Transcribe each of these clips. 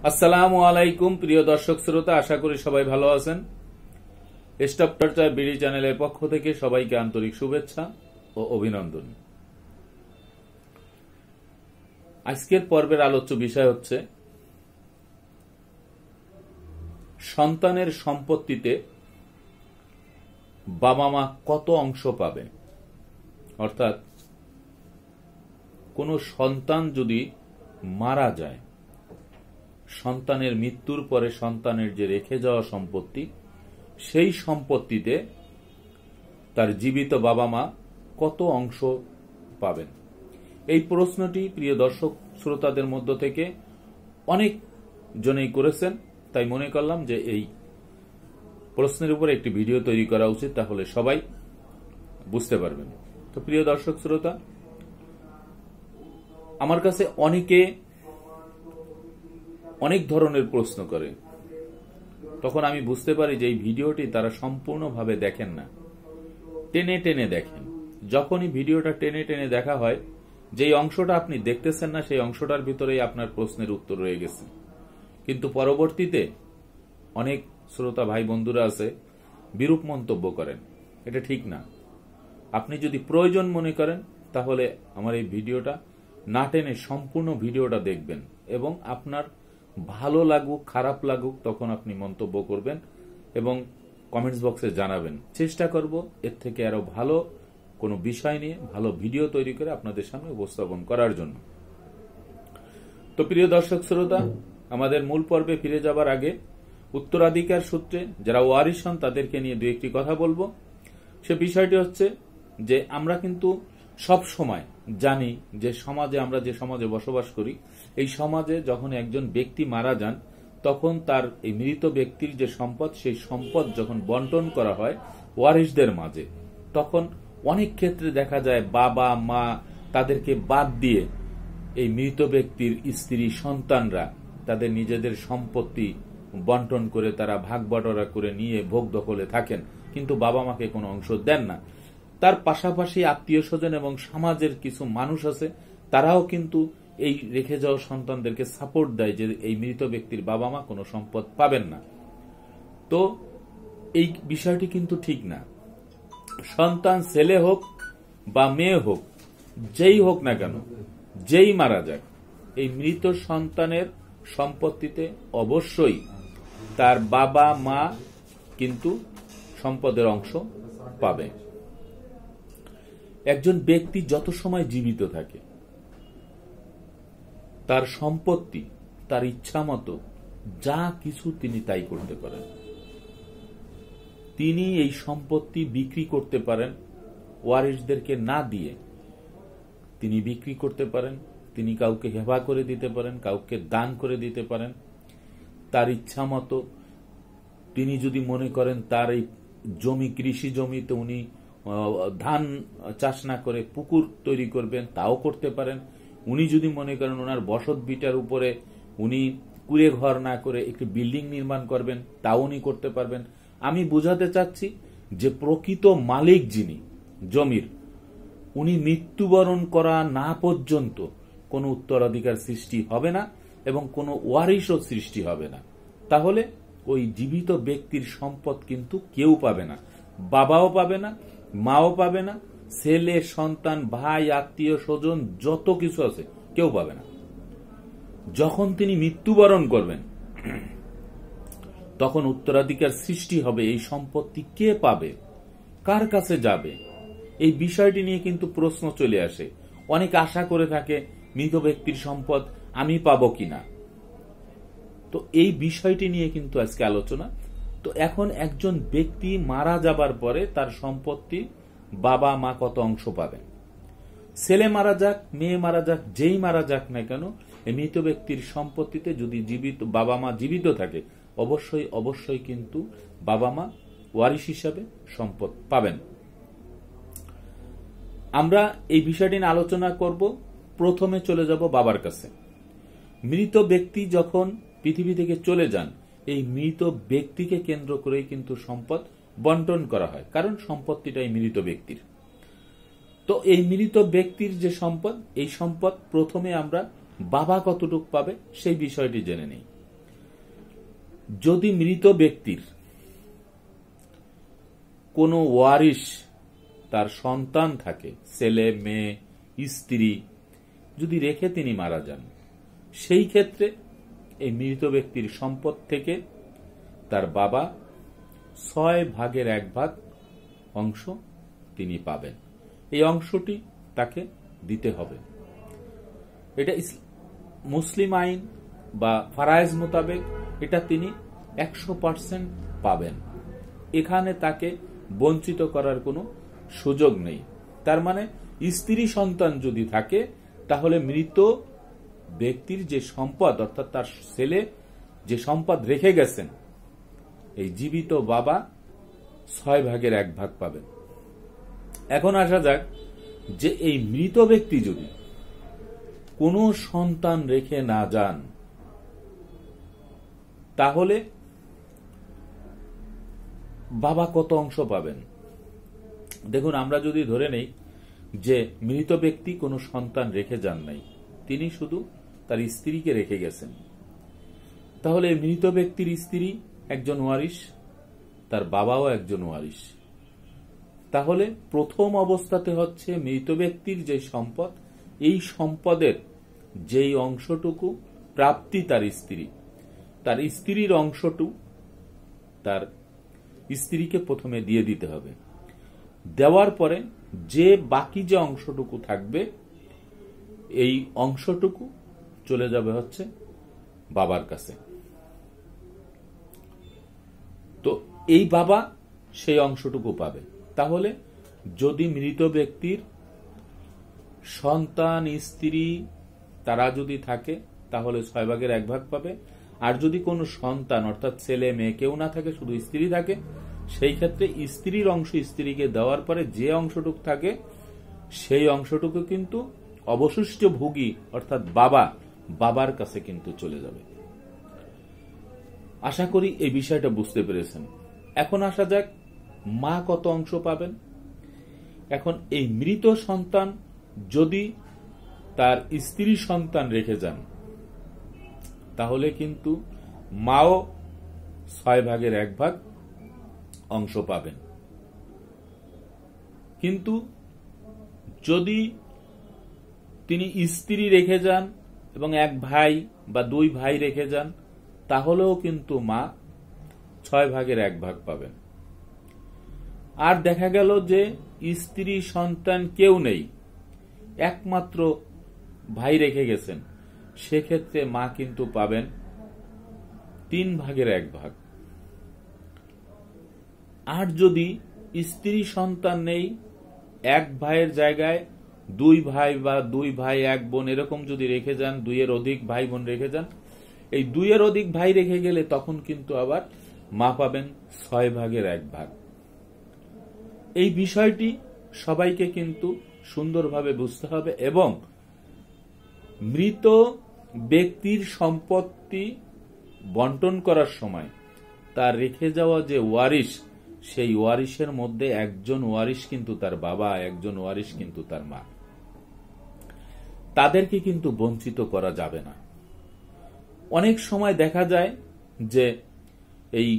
আসসালামু আলাইকুম প্রিয় দর্শক শ্রোতা, আশা করি সবাই ভালো আছেন। স্টপ চর্চা বিডি চ্যানেলের পক্ষ থেকে সবাইকে আন্তরিক শুভেচ্ছা ও অভিনন্দন। আজকের পর্বের আলোচ্য বিষয় হচ্ছে সন্তানের সম্পত্তিতে বাবা মা কত অংশ পাবে। অর্থাৎ কোনো সন্তান যদি মারা যায়, সন্তানের মৃত্যুর পরে সন্তানের যে রেখে যাওয়া সম্পত্তি, সেই সম্পত্তিতে তার জীবিত বাবা মা কত অংশ পাবেন। এই প্রশ্নটি প্রিয় দর্শক শ্রোতাদের মধ্য থেকে অনেক জনেই করেছেন, তাই মনে করলাম যে এই প্রশ্নের উপরে একটি ভিডিও তৈরি করা উচিত, তাহলে সবাই বুঝতে পারবেন। তো প্রিয় দর্শক শ্রোতা, আমার কাছে অনেকে অনেক ধরনের প্রশ্ন করে, তখন আমি বুঝতে পারি যে এই ভিডিওটি তারা সম্পূর্ণভাবে দেখেন না, টেনে টেনে দেখেন। যখনই ভিডিওটা টেনে টেনে দেখা হয়, যেই অংশটা আপনি দেখতেছেন না সেই অংশটার ভিতরেই আপনার প্রশ্নের উত্তর রয়ে গেছে। কিন্তু পরবর্তীতে অনেক শ্রোতা ভাই বন্ধুরা আছে বিরূপ মন্তব্য করেন, এটা ঠিক না। আপনি যদি প্রয়োজন মনে করেন তাহলে আমার এই ভিডিওটা না টেনে সম্পূর্ণ ভিডিওটা দেখবেন এবং আপনার ভালো লাগুক খারাপ লাগুক তখন আপনি মন্তব্য করবেন এবং কমেন্টস বক্সে জানাবেন। চেষ্টা করব এর থেকে আরো ভালো কোনো বিষয় নিয়ে ভালো ভিডিও তৈরি করে আপনাদের সামনে উপস্থাপন করার জন্য। তো প্রিয় দর্শক শ্রোতা, আমাদের মূল পর্বে ফিরে যাবার আগে উত্তরাধিকার সূত্রে যারা ওয়ারিশ হন তাদেরকে নিয়ে দু একটি কথা বলবো। সে বিষয়টি হচ্ছে যে আমরা কিন্তু সব সময় জানি যে সমাজে, আমরা যে সমাজে বসবাস করি, এই সমাজে যখন একজন ব্যক্তি মারা যান তখন তার এই মৃত ব্যক্তির যে সম্পদ, সেই সম্পদ যখন বন্টন করা হয় ওয়ারিশদের মাঝে, তখন অনেক ক্ষেত্রে দেখা যায় বাবা মা তাদেরকে বাদ দিয়ে এই মৃত ব্যক্তির স্ত্রী সন্তানরা তাদের নিজেদের সম্পত্তি বন্টন করে তারা ভাগ বটরা করে নিয়ে ভোগ দখলে থাকেন, কিন্তু বাবা মাকে কোনো অংশ দেন না। তার পাশাপাশি আত্মীয় স্বজন এবং সমাজের কিছু মানুষ আছে, তারাও কিন্তু এই রেখে যাওয়া সন্তানদেরকে সাপোর্ট দেয় যে এই মৃত ব্যক্তির বাবা মা কোনো সম্পদ পাবেন না। তো এই বিষয়টি কিন্তু ঠিক না। সন্তান ছেলে হোক বা মেয়ে হোক, যেই হোক না কেন, যেই মারা যাক, এই মৃত সন্তানের সম্পত্তিতে অবশ্যই তার বাবা মা কিন্তু সম্পদের অংশ পাবে। একজন ব্যক্তি যত সময় জীবিত থাকে তার সম্পত্তি তার ইচ্ছা মতো যা কিছু তিনি তাই করতে পারেন। তিনি এই সম্পত্তি বিক্রি করতে পারেন, ওয়ারিশদেরকে না দিয়ে তিনি বিক্রি করতে পারেন, তিনি কাউকে হেবা করে দিতে পারেন, কাউকে দান করে দিতে পারেন। তার ইচ্ছা মতো তিনি যদি মনে করেন তার এই জমি, কৃষি জমিতে উনি ধান চাষ না করে পুকুর তৈরি করবেন, তাও করতে পারেন। উনি যদি মনে করেন ওনার বসত ভিটার উপরে উনি কুড়ে ঘর না করে একটি বিল্ডিং নির্মাণ করবেন, তাও উনি করতে পারবেন। আমি বোঝাতে চাচ্ছি যে প্রকৃত মালিক যিনি জমির, উনি মৃত্যুবরণ করা না পর্যন্ত কোনো উত্তরাধিকার সৃষ্টি হবে না এবং কোনো ওয়ারিশও সৃষ্টি হবে না। তাহলে ওই জীবিত ব্যক্তির সম্পদ কিন্তু কেউ পাবে না, বাবাও পাবে না, মাও পাবে না, ছেলে সন্তান ভাই আত্মীয় স্বজন যত কিছু আছে কেউ পাবে না। যখন তিনি মৃত্যুবরণ করবেন তখন উত্তরাধিকার সৃষ্টি হবে। এই সম্পত্তি কে পাবে, কার কাছে যাবে, এই বিষয়টি নিয়ে কিন্তু প্রশ্ন চলে আসে। অনেক আশা করে থাকে মৃত ব্যক্তির সম্পদ আমি পাবো কিনা। তো এই বিষয়টি নিয়ে কিন্তু আজকে আলোচনা। তো এখন একজন ব্যক্তি মারা যাবার পরে তার সম্পত্তি বাবা মা কত অংশ পাবেন। ছেলে মারা যাক, মেয়ে মারা যাক, যেই মারা যাক না কেন, এই মৃত ব্যক্তির সম্পত্তিতে যদি জীবিত বাবা মা জীবিত থাকে অবশ্যই অবশ্যই কিন্তু বাবা মা ওয়ারিশ হিসাবে সম্পদ পাবেন। আমরা এই বিষয়টি নিয়ে আলোচনা করব। প্রথমে চলে যাব বাবার কাছে। মৃত ব্যক্তি যখন পৃথিবী থেকে চলে যান, এই মৃত ব্যক্তিকে কেন্দ্র করেই কিন্তু সম্পদ বন্টন করা হয়, কারণ সম্পত্তিটাই মৃত ব্যক্তির। তো এই মৃত ব্যক্তির যে সম্পদ, এই সম্পদ প্রথমে আমরা বাবা কতটুকু পাবে সেই বিষয়টি জেনে নেই। যদি মৃত ব্যক্তির কোনো ওয়ারিশ তার সন্তান থাকে, ছেলে মেয়ে স্ত্রী, যদি রেখে তিনি মারা যান, সেই ক্ষেত্রে এই মৃত ব্যক্তির সম্পদ থেকে তার বাবা 6/1 অংশ তিনি পাবেন। এই অংশটি তাকে দিতে হবে। এটা মুসলিম আইন বা ফারায়েজ মোতাবেক এটা তিনি 100% পাবেন। এখানে তাকে বঞ্চিত করার কোনো সুযোগ নেই। তার মানে স্ত্রী সন্তান যদি থাকে তাহলে মৃত ব্যক্তির যে সম্পদ, অর্থাৎ তার ছেলে যে সম্পদ রেখে গেছেন, এই জীবিত বাবা 6/1 পাবেন। এখন আসা যাক যে এই মৃত ব্যক্তি যদি কোনো সন্তান রেখে না যান, তাহলে বাবা কত অংশ পাবেন? দেখুন, আমরা যদি ধরে নেই যে মৃত ব্যক্তি কোনো সন্তান রেখে যান নাই, তিনি শুধু তার স্ত্রীকে রেখে গেছেন, তাহলে মৃত ব্যক্তির স্ত্রী একজন ওয়ারিশ, তার বাবাও একজন ওয়ারিশ। তাহলে প্রথম অবস্থাতে হচ্ছে মৃত ব্যক্তির যে সম্পদ, এই সম্পদের যেই অংশটুকু প্রাপ্তি তার স্ত্রীর অংশটুকু তার স্ত্রীকে প্রথমে দিয়ে দিতে হবে। দেওয়ার পরে যে বাকি যে অংশটুকু থাকবে, এই অংশটুকু চলে যাবে হচ্ছে বাবার কাছে। তো এই বাবা সেই অংশটুকু পাবে। তাহলে যদি মৃত ব্যক্তির সন্তান স্ত্রী তারা যদি থাকে তাহলে 6/1 পাবে। আর যদি কোনো সন্তান অর্থাৎ ছেলে মেয়ে কেউ না থাকে, শুধু স্ত্রী থাকে, সেই ক্ষেত্রে স্ত্রীর অংশ স্ত্রীকে দেওয়ার পরে যে অংশটুকু থাকে সেই অংশটুকু কিন্তু অবশিষ্ট ভোগী অর্থাৎ বাবার কাছে কিন্তু চলে যাবে। আশা করি এই বিষয়টা বুঝতে পেরেছেন। এখন আসা যাক মা কত অংশ পাবেন। এখন এই মৃত সন্তান যদি তার স্ত্রী সন্তান রেখে যান, তাহলে কিন্তু মাও 6/1 অংশ পাবেন। কিন্তু যদি তিনি স্ত্রী রেখে যান এবং 1 ভাই বা 2 ভাই রেখে যান, তাহলেও কিন্তু মা 6/1 পাবেন। আর দেখা গেল যে স্ত্রী সন্তান কেউ নেই, একমাত্র ভাই রেখে গেছেন, সেক্ষেত্রে মা কিন্তু পাবেন 3/1। আর যদি স্ত্রী সন্তান নেই, 1 ভাইয়ের জায়গায় 2 ভাই বা 2 ভাই 1 বোন এরকম যদি রেখে যান, 2 এর অধিক ভাই বোন রেখে যান, এই 2 এর অধিক ভাই রেখে গেলে তখন কিন্তু আবার মা পাবেন 6/1। এই বিষয়টি সবাইকে কিন্তু সুন্দরভাবে বুঝতে হবে এবং মৃত ব্যক্তির সম্পত্তি বন্টন করার সময় তার রেখে যাওয়া যে ওয়ারিশ, সেই ওয়ারিশের মধ্যে একজন ওয়ারিশ কিন্তু তার বাবা, একজন ওয়ারিশ কিন্তু তার মা। তাদেরকে কিন্তু বঞ্চিত করা যাবে না। অনেক সময় দেখা যায় যে এই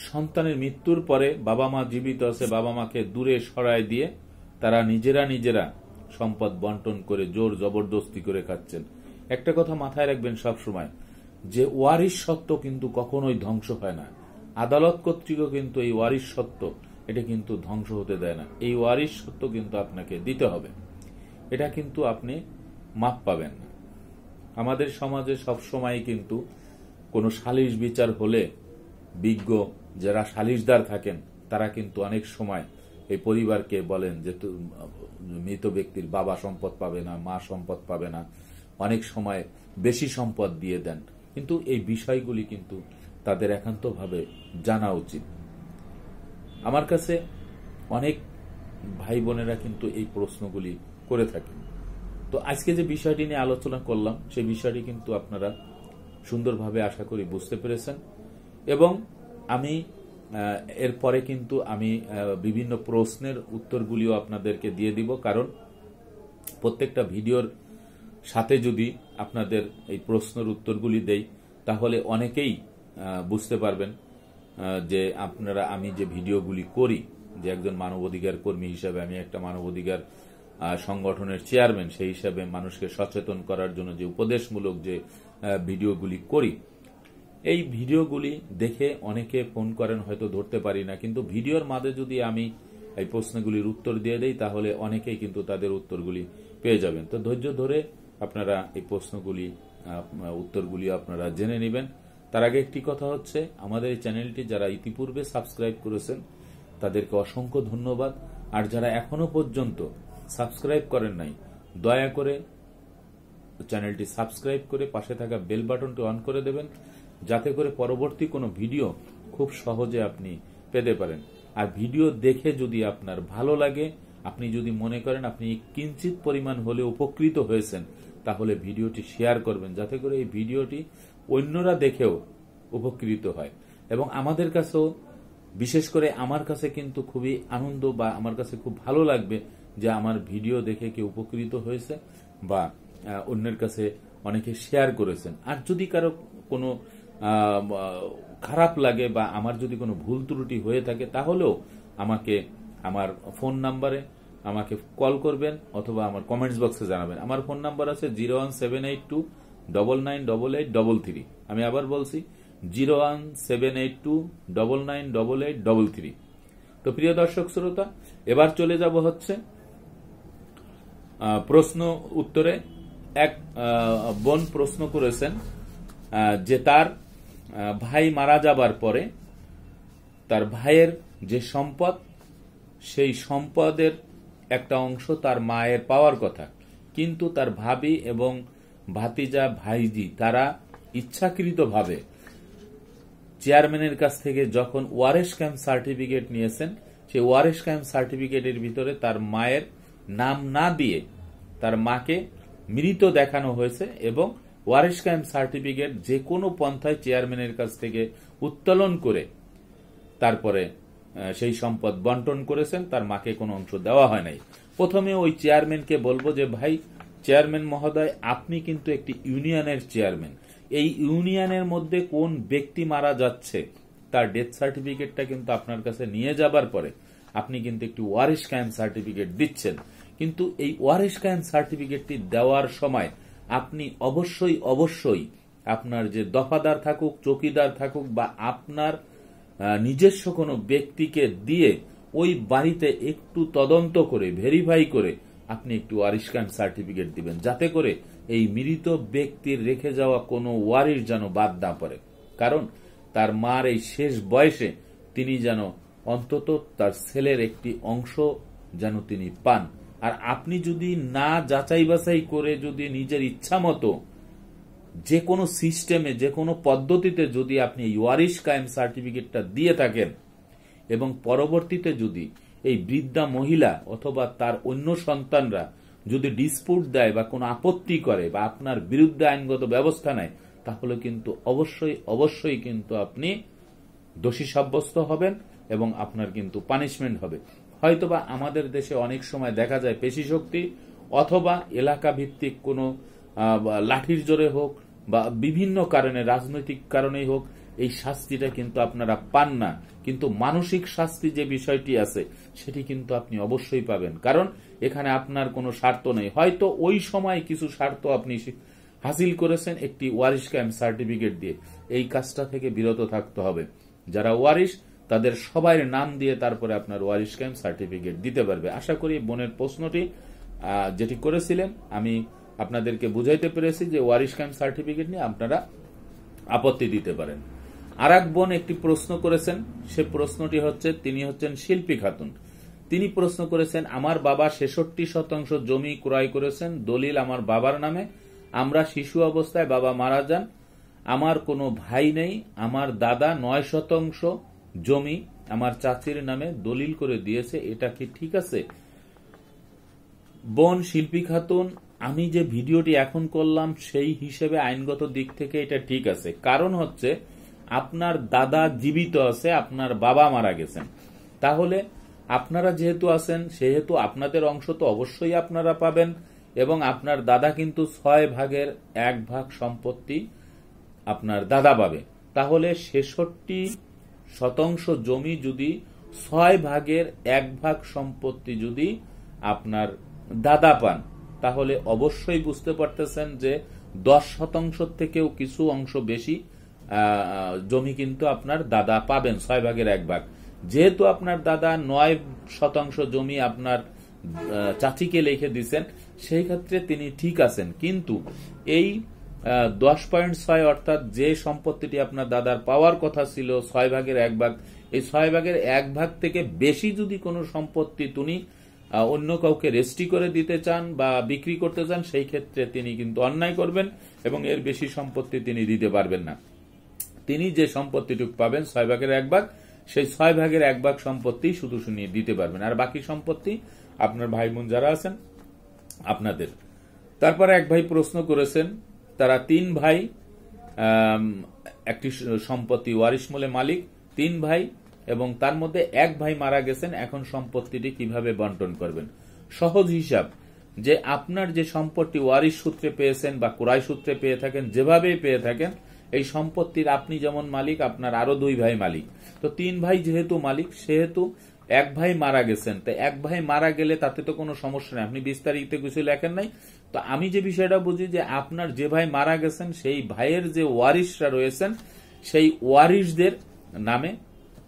সন্তানের মৃত্যুর পরে বাবা মা জীবিত আছে, বাবা মাকে দূরে সরায় দিয়ে তারা নিজেরা সম্পদ বন্টন করে জোর জবরদস্তি করে খাচ্ছেন। একটা কথা মাথায় রাখবেন সব সময়, যে ওয়ারিশ সত্ত্ব কিন্তু কখনোই ধ্বংস হয় না। আদালত কর্তৃকও কিন্তু এই ওয়ারিশ সত্ত্ব এটা কিন্তু ধ্বংস হতে দেয় না। এই ওয়ারিশ সত্ত্ব কিন্তু আপনাকে দিতে হবে, এটা কিন্তু আপনি মাপ পাবেন না। আমাদের সমাজে সব সময় কিন্তু কোনো সালিশ বিচার হলে বিজ্ঞ যারা সালিশদার থাকেন তারা কিন্তু অনেক সময় এই পরিবারকে বলেন যে মৃত ব্যক্তির বাবা সম্পদ পাবে না, মা সম্পদ পাবে না, অনেক সময় বেশি সম্পদ দিয়ে দেন। কিন্তু এই বিষয়গুলি কিন্তু তাদের একান্তভাবে জানা উচিত। আমার কাছে অনেক ভাই বোনেরা কিন্তু এই প্রশ্নগুলি করে থাকেন। তো আজকে যে বিষয়টি নিয়ে আলোচনা করলাম সেই বিষয়টি কিন্তু আপনারা সুন্দরভাবে আশা করি বুঝতে পেরেছেন এবং আমি এরপরে কিন্তু আমি বিভিন্ন প্রশ্নের উত্তরগুলিও আপনাদেরকে দিয়ে দিব, কারণ প্রত্যেকটা ভিডিওর সাথে যদি আপনাদের এই প্রশ্নের উত্তরগুলি দেই তাহলে অনেকেই বুঝতে পারবেন যে আপনারা, আমি যে ভিডিওগুলি করি, যে একজন মানবাধিকার কর্মী হিসাবে, আমি একটা মানবাধিকার সংগঠনের চেয়ারম্যান, সেই হিসাবে মানুষকে সচেতন করার জন্য যে উপদেশমূলক যে ভিডিওগুলি করি, এই ভিডিওগুলি দেখে অনেকে ফোন করেন, হয়তো ধরতে পারি না, কিন্তু ভিডিওর মাঝে যদি আমি এই প্রশ্নগুলির উত্তর দিয়ে দেই তাহলে অনেকেই কিন্তু তাদের উত্তরগুলি পেয়ে যাবেন। তো ধৈর্য ধরে আপনারা এই প্রশ্নগুলি, উত্তরগুলি আপনারা জেনে নেবেন। তার আগে একটি কথা হচ্ছে, আমাদের এই চ্যানেলটি যারা ইতিপূর্বে সাবস্ক্রাইব করেছেন তাদেরকে অসংখ্য ধন্যবাদ। আর যারা এখনো পর্যন্ত সাবস্ক্রাইব করেন নাই, দয়া করে চ্যানেলটি সাবস্ক্রাইব করে পাশে থাকা বেল বাটনটি অন করে দেবেন, যাতে করে পরবর্তী কোনো ভিডিও খুব সহজে আপনি পেতে পারেন। আর ভিডিও দেখে যদি আপনার ভালো লাগে, আপনি যদি মনে করেন আপনি কিঞ্চিত পরিমাণ হলে উপকৃত হয়েছেন, তাহলে ভিডিওটি শেয়ার করবেন, যাতে করে এই ভিডিওটি অন্যরা দেখেও উপকৃত হয়। এবং আমাদের কাছেও, বিশেষ করে আমার কাছে কিন্তু খুবই আনন্দ বা আমার কাছে খুব ভালো লাগবে যে আমার ভিডিও দেখে কেউ উপকৃত হয়েছে বা অন্যের কাছে অনেকে শেয়ার করেছেন। আর যদি কারো কোনো খারাপ লাগে বা আমার যদি কোনো ভুল ত্রুটি হয়ে থাকে, তাহলেও আমাকে আমার ফোন নাম্বারে আমাকে কল করবেন অথবা আমার কমেন্টস বক্সে জানাবেন। আমার ফোন নাম্বার আছে 01782998833। আমি আবার বলছি 01782998833। তো প্রিয় দর্শক শ্রোতা, এবার চলে যাব হচ্ছে প্রশ্ন উত্তরে। এক বোন প্রশ্ন করেছেন যে তার ভাই মারা যাবার পরে তার ভাইয়ের যে সম্পদ, সেই সম্পদের একটা অংশ তার মায়ের পাওয়ার কথা, কিন্তু তার ভাবি এবং ভাতিজা ভাইজি তারা ইচ্ছাকৃতভাবে চেয়ারম্যানের কাছ থেকে যখন ওয়ারেস ক্যাম্প সার্টিফিকেট নিয়েছেন, সেই ওয়ারেস ক্যাম্প সার্টিফিকেটের ভিতরে তার মায়ের নাম না দিয়ে তার মাকে মৃত দেখানো হয়েছে এবং ওয়ারেস ক্যাম্প সার্টিফিকেট যে কোনো পন্থায় চেয়ারম্যানের কাছ থেকে উত্তোলন করে তারপরে সেই সম্পদ বন্টন করেছেন, তার মাকে কোনো অংশ দেওয়া হয় নাই। প্রথমে ওই চেয়ারম্যানকে বলবো যে ভাই চেয়ারম্যান মহোদয়, আপনি কিন্তু একটি ইউনিয়নের চেয়ারম্যান, এই ইউনিয়নের মধ্যে কোন ব্যক্তি মারা যাচ্ছে তার ডেথ সার্টিফিকেটটা কিন্তু আপনার কাছে নিয়ে যাবার পরে আপনি কিন্তু একটি ওয়ারিশ ক্যাম্প সার্টিফিকেট দিচ্ছেন, কিন্তু এই ওয়ারিশ ক্যাম্প সার্টিফিকেটটি দেওয়ার সময় আপনি অবশ্যই অবশ্যই আপনার যে দফাদার থাকুক, চৌকিদার থাকুক বা আপনার নিজস্ব কোনো ব্যক্তিকে দিয়ে ওই বাড়িতে একটু তদন্ত করে ভেরিফাই করে আপনি একটু ওয়ারিশ ক্যাম্প সার্টিফিকেট দিবেন, যাতে করে এই মৃত ব্যক্তির রেখে যাওয়া কোনো ওয়ারিশ যেন বাদ না পড়ে। কারণ তার মার এই শেষ বয়সে তিনি যেন অন্তত তার ছেলের একটি অংশ যেন তিনি পান। আর আপনি যদি না যাচাই বাছাই করে যদি নিজের ইচ্ছা মতো যে কোনো সিস্টেমে, যে কোনো পদ্ধতিতে যদি আপনি ওয়ারিশ ক্যাম্প সার্টিফিকেটটা দিয়ে থাকেন এবং পরবর্তীতে যদি এই বৃদ্ধা মহিলা অথবা তার অন্য সন্তানরা যদি ডিসপুট দেয় বা কোনো আপত্তি করে বা আপনার বিরুদ্ধে আইনগত ব্যবস্থা নেয়, তাহলে কিন্তু অবশ্যই অবশ্যই কিন্তু আপনি দোষী সাব্যস্ত হবেন এবং আপনার কিন্তু পানিশমেন্ট হবে। হয়তোবা আমাদের দেশে অনেক সময় দেখা যায় পেশি শক্তি অথবা এলাকা ভিত্তিক কোনো লাঠির জোরে হোক বা বিভিন্ন কারণে, রাজনৈতিক কারণেই হোক, এই শাস্তিটা কিন্তু আপনারা পান না, কিন্তু মানসিক শাস্তি যে বিষয়টি আছে সেটি কিন্তু আপনি অবশ্যই পাবেন। কারণ এখানে আপনার কোনো স্বার্থ নেই, হয়তো ওই সময় কিছু স্বার্থ আপনি হাসিল করেছেন একটি ওয়ারিশ ক্যাম্প সার্টিফিকেট দিয়ে। এই কাজটা থেকে বিরত থাকতে হবে। যারা ওয়ারিশ তাদের সবাই নাম দিয়ে তারপরে আপনার ওয়ারিশ ক্যাম্প সার্টিফিকেট দিতে পারবে। আশা করি বোনের প্রশ্নটি যেটি করেছিলেন আমি আপনাদেরকে বুঝাইতে পেরেছি যে ওয়ারিশ ক্যাম্প সার্টিফিকেট নিয়ে আপনারা আপত্তি দিতে পারেন। আর এক বোন একটি প্রশ্ন করেছেন, সে প্রশ্নটি হচ্ছে, তিনি হচ্ছেন শিল্পী খাতুন। তিনি প্রশ্ন করেছেন, আমার বাবা 66% জমি ক্রয় করেছেন, দলিল আমার বাবার নামে, আমরা শিশু অবস্থায় বাবা মারা যান, আমার কোনো ভাই নেই, আমার দাদা 9% জমি আমার চাচির নামে দলিল করে দিয়েছে, এটা কি ঠিক আছে? বোন শিল্পী খাতুন, আমি যে ভিডিওটি এখন করলাম সেই হিসেবে আইনগত দিক থেকে এটা ঠিক আছে। কারণ হচ্ছে আপনার দাদা জীবিত আছে, আপনার বাবা মারা গেছেন, তাহলে আপনারা যেহেতু আছেন সেহেতু আপনাদের অংশ তো অবশ্যই আপনারা পাবেন এবং আপনার দাদা কিন্তু 6 ভাগের 1 ভাগ সম্পত্তি আপনার দাদা পাবে। তাহলে 66% জমি যদি 6 ভাগের 1 ভাগ সম্পত্তি যদি আপনার দাদা পান, তাহলে অবশ্যই বুঝতে পারতেছেন যে 10% থেকেও কিছু অংশ বেশি জমি কিন্তু আপনার দাদা পাবেন 6 ভাগের 1 ভাগ। যেহেতু আপনার দাদা 9% জমি আপনার চাচিকে লিখে দিচ্ছেন, সেই ক্ষেত্রে তিনি ঠিক আছেন। কিন্তু এই 10.6 অর্থাৎ যে সম্পত্তিটি আপনার দাদার পাওয়ার কথা ছিল 6 ভাগের 1 ভাগ, এই 6 ভাগের 1 ভাগ থেকে বেশি যদি কোনো সম্পত্তি তিনি অন্য কাউকে রেজিস্ট্রি করে দিতে চান বা বিক্রি করতে চান, সেই ক্ষেত্রে তিনি কিন্তু অন্যায় করবেন এবং এর বেশি সম্পত্তি তিনি দিতে পারবেন না। তিনি যে সম্পত্তিটুকু পাবেন 6 ভাগের 1 ভাগ, সেই 6 ভাগের 1 ভাগ সম্পত্তি শুধু শুনিয়ে দিতে পারবেন, আর বাকি সম্পত্তি আপনার ভাই বোন যারা আছেন আপনাদের। তারপরে এক ভাই প্রশ্ন করেছেন, তারা 3 ভাই একটি সম্পত্তি ওয়ারিশমূলে মালিক, 3 ভাই এবং তার মধ্যে 1 ভাই মারা গেছেন, এখন সম্পত্তিটি কিভাবে বন্টন করবেন? সহজ হিসাব, যে আপনার যে সম্পত্তি ওয়ারিশ সূত্রে পেয়েছেন বা কুরাই সূত্রে পেয়ে থাকেন, যেভাবেই পেয়ে থাকেন, এই সম্পত্তির আপনি যেমন মালিক, আপনার আরো 2 ভাই মালিক। তো 3 ভাই যেহেতু মালিক, সেহেতু 1 ভাই মারা গেছেন, তো 1 ভাই মারা গেলে তাতে তো কোনো সমস্যা নেই, আপনি বিস্তারিত কিছু লেখেন নাই। তো আমি যে বিষয়টা বুঝি যে আপনার যে ভাই মারা গেছেন সেই ভাইয়ের যে ওয়ারিশরা রয়েছেন, সেই ওয়ারিশদের নামে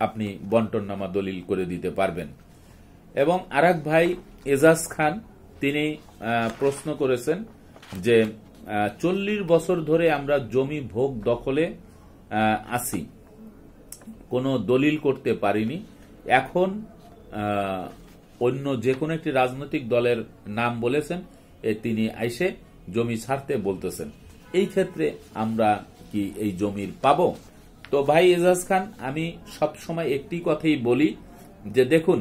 আপনি বন্টননামা দলিল করে দিতে পারবেন। এবং আরেক ভাই এজাজ খান, তিনি প্রশ্ন করেছেন যে 40 বছর ধরে আমরা জমি ভোগ দখলে আছি, কোনো দলিল করতে পারিনি, এখন অন্য যে কোনো একটি রাজনৈতিক দলের নাম বলেছেন, তিনি আইসে জমি ছাড়তে বলতেছেন, এই ক্ষেত্রে আমরা কি এই জমির পাবো? তো ভাই এজাজ খান, আমি সব সময় একটি কথাই বলি যে দেখুন,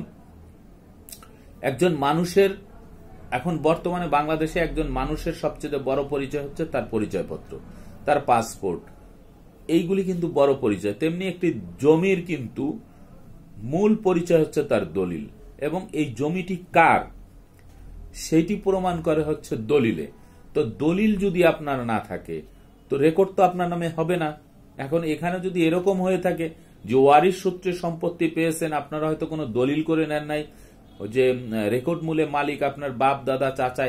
একজন মানুষের এখন বর্তমানে বাংলাদেশে একজন মানুষের সবচেয়ে বড় পরিচয় হচ্ছে তার পরিচয়পত্র, তার পাসপোর্ট, এইগুলি কিন্তু বড় পরিচয়। তেমনি একটি জমির কিন্তু মূল পরিচয় হচ্ছে তার দলিল, এবং এই জমিটি কার সেইটি প্রমাণ করে হচ্ছে দলিলে। তো দলিল যদি আপনার না থাকে, তো রেকর্ড তো আপনার নামে হবে না। এখন এখানে যদি এরকম হয়ে থাকে যে ওয়ারিশ সূত্রে সম্পত্তি পেয়েছেন, আপনারা হয়তো কোনো দলিল করে নেন নাই, যে রেকর্ড মূলে মালিক আপনার বাপ দাদা চাচা,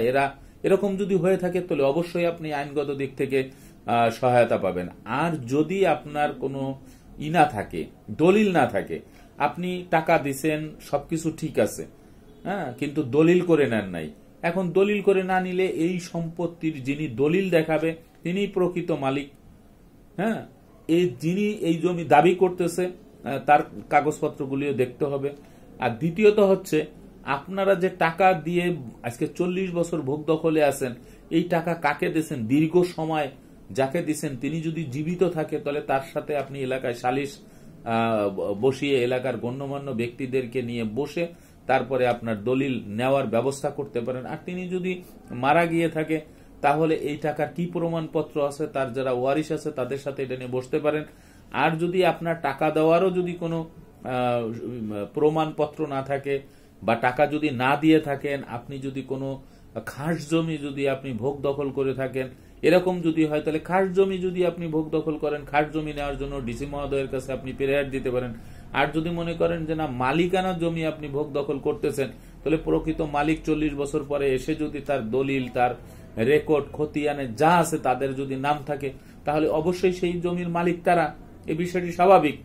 এরকম যদি হয়ে থাকে, তাহলে অবশ্যই আপনি আইনগত দিক থেকে সহায়তা পাবেন। আর যদি আপনার কোনো না থাকে, দলিল না থাকে, আপনি টাকা দিছেন, সবকিছু ঠিক আছে, হ্যাঁ, কিন্তু দলিল করে নেন নাই, এখন দলিল করে না নিলে এই সম্পত্তির যিনি দলিল দেখাবে তিনি প্রকৃত মালিক। হ্যাঁ, যিনি এই জমি দাবি করতেছে তার কাগজপত্রগুলিও দেখতে হবে। আর দ্বিতীয়ত হচ্ছে, আপনারা যে টাকা দিয়ে আজকে 40 বছর ভোগ দখলে আছেন, এই টাকা কাকে দিয়েছেন, দীর্ঘ সময় যাকে দিচ্ছেন, তিনি যদি জীবিত থাকে, তাহলে তার সাথে আপনি এলাকায় সালিশ বসিয়ে এলাকার গণ্যমান্য ব্যক্তিদেরকে নিয়ে বসে তারপরে আপনার দলিল নেওয়ার ব্যবস্থা করতে পারেন। আর তিনি যদি মারা গিয়ে থাকে, তাহলে এই টাকার কি প্রমাণপত্র আছে, তার যারা ওয়ারিশ আছে তাদের সাথে এটা নিয়ে বসতে পারেন। আর যদি আপনার টাকা দেওয়ারও যদি কোনো প্রমাণপত্র না থাকে, বা টাকা যদি না দিয়ে থাকেন, আপনি যদি কোনো খাস জমি যদি আপনি ভোগ দখল করে থাকেন, এরকম যদি হয়, তাহলে খাস জমি যদি আপনি ভোগ দখল করেন, খাস জমি নেওয়ার জন্য ডিসি মহোদয়ের কাছে আপনি প্রেয়ার দিতে পারেন। আর যদি মনে করেন যে না, মালিকানা জমি আপনি ভোগ দখল করতেছেন, তাহলে প্রকৃত মালিক 40 বছর পরে এসে যদি তার দলিল, তার রেকর্ড, খতিয়ানে যা আছে তাদের যদি নাম থাকে, তাহলে অবশ্যই সেই জমির মালিক তারা, এই বিষয়টি স্বাভাবিক।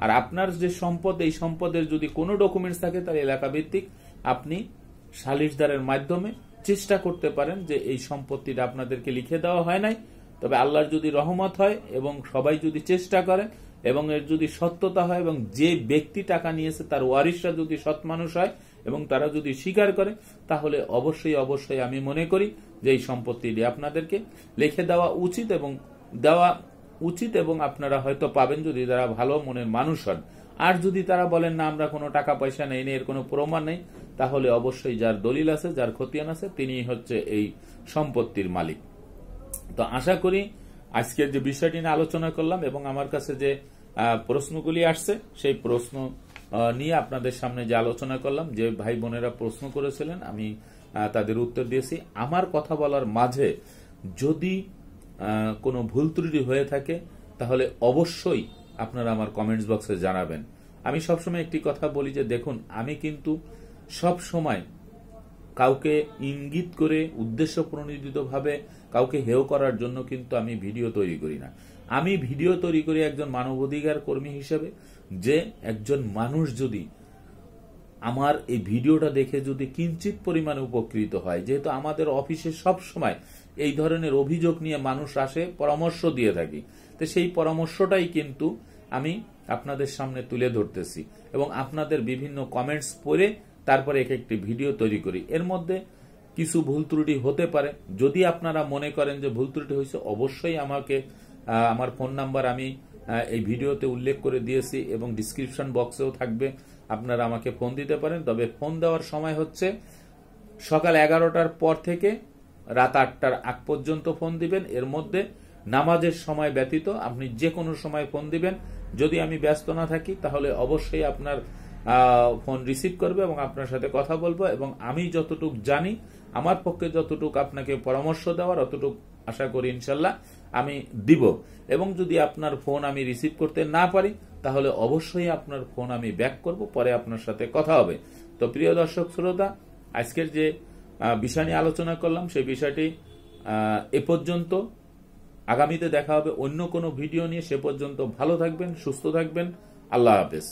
আর আপনার যে সম্পদ, এই সম্পদের যদি কোনো ডকুমেন্টস থাকে, তাহলে এলাকা ভিত্তিক আপনি সালিশদারের মাধ্যমে চেষ্টা করতে পারেন যে এই সম্পত্তিটা আপনাদেরকে লিখে দেওয়া হয় নাই, তবে আল্লাহর যদি রহমত হয় এবং সবাই যদি চেষ্টা করে এবং এর যদি সত্যতা হয়, এবং যে ব্যক্তি টাকা নিয়েছে তার ওয়ারিশরা যদি সৎ মানুষ হয় এবং তারা যদি স্বীকার করে, তাহলে অবশ্যই অবশ্যই আমি মনে করি যে এই সম্পত্তিটি আপনাদেরকে লিখে দেওয়া উচিত এবং আপনারা হয়তো পাবেন, যদি তারা ভালো মনের মানুষ হন। আর যদি তারা বলেন না, আমরা কোনো টাকা পয়সা নেই, এর কোনো প্রমাণ নেই, তাহলে অবশ্যই যার দলিল আছে, যার খতিয়ান আছে, তিনি হচ্ছে এই সম্পত্তির মালিক। তো আশা করি আজকের যে বিষয়টি নিয়ে আলোচনা করলাম এবং আমার কাছে যে প্রশ্নগুলি আসছে, সেই প্রশ্ন নিয়ে আপনাদের সামনে যে আলোচনা করলাম, যে ভাই বোনেরা প্রশ্ন করেছিলেন, আমি তাদের উত্তর দিয়েছি। আমার কথা বলার মাঝে যদি কোনো ভুল ত্রুটি হয়ে থাকে, তাহলে অবশ্যই আপনারা আমার কমেন্টস বক্সে জানাবেন। আমি সবসময় একটি কথা বলি যে দেখুন, আমি কিন্তু সব সময় কাউকে ইঙ্গিত করে উদ্দেশ্য প্রণোদিতভাবে কাউকে হেয় করার জন্য কিন্তু আমি ভিডিও তৈরি করি না। আমি ভিডিও তৈরি করি একজন মানবাধিকার কর্মী হিসেবে, যে একজন মানুষ যদি আমার এই ভিডিওটা দেখে যদি কিঞ্চিত পরিমাণে উপকৃত হয়, যেহেতু আমাদের অফিসে সব সময় এই ধরনের অভিযোগ নিয়ে মানুষ আসে, পরামর্শ দিয়ে থাকি, তো সেই পরামর্শটাই কিন্তু আমি আপনাদের সামনে তুলে ধরতেছি এবং আপনাদের বিভিন্ন কমেন্টস পড়ে তারপরে একটি ভিডিও তৈরি করি। এর মধ্যে কিছু ভুল ত্রুটি হতে পারে। যদি আপনারা মনে করেন যে ভুল ত্রুটি হয়েছে, অবশ্যই আমাকে আমার ফোন নাম্বার আমি এই ভিডিওতে উল্লেখ করে দিয়েছি এবং ডিসক্রিপশন বক্সেও থাকবে, আপনারা আমাকে ফোন দিতে পারেন। তবে ফোন দেওয়ার সময় হচ্ছে সকাল 11টার পর থেকে রাত 8টার আগ পর্যন্ত ফোন দিবেন। এর মধ্যে নামাজের সময় ব্যতীত আপনি যে কোনো সময় ফোন দিবেন। যদি আমি ব্যস্ত না থাকি তাহলে অবশ্যই আপনার ফোন রিসিভ করবে এবং আপনার সাথে কথা বলবো, এবং আমি যতটুকু জানি, আমার পক্ষে যতটুকু আপনাকে পরামর্শ দেওয়ার অতটুকু আশা করি ইনশাল্লাহ আমি দিব। এবং যদি আপনার ফোন আমি রিসিভ করতে না পারি তাহলে অবশ্যই আপনার ফোন আমি ব্যাক করব, পরে আপনার সাথে কথা হবে। তো প্রিয় দর্শক শ্রোতা, আজকের যে বিষয় নিয়ে আলোচনা করলাম সেই বিষয়টি এ পর্যন্ত। আগামীতে দেখা হবে অন্য কোনো ভিডিও নিয়ে। সে পর্যন্ত ভালো থাকবেন, সুস্থ থাকবেন। আল্লাহ হাফেজ।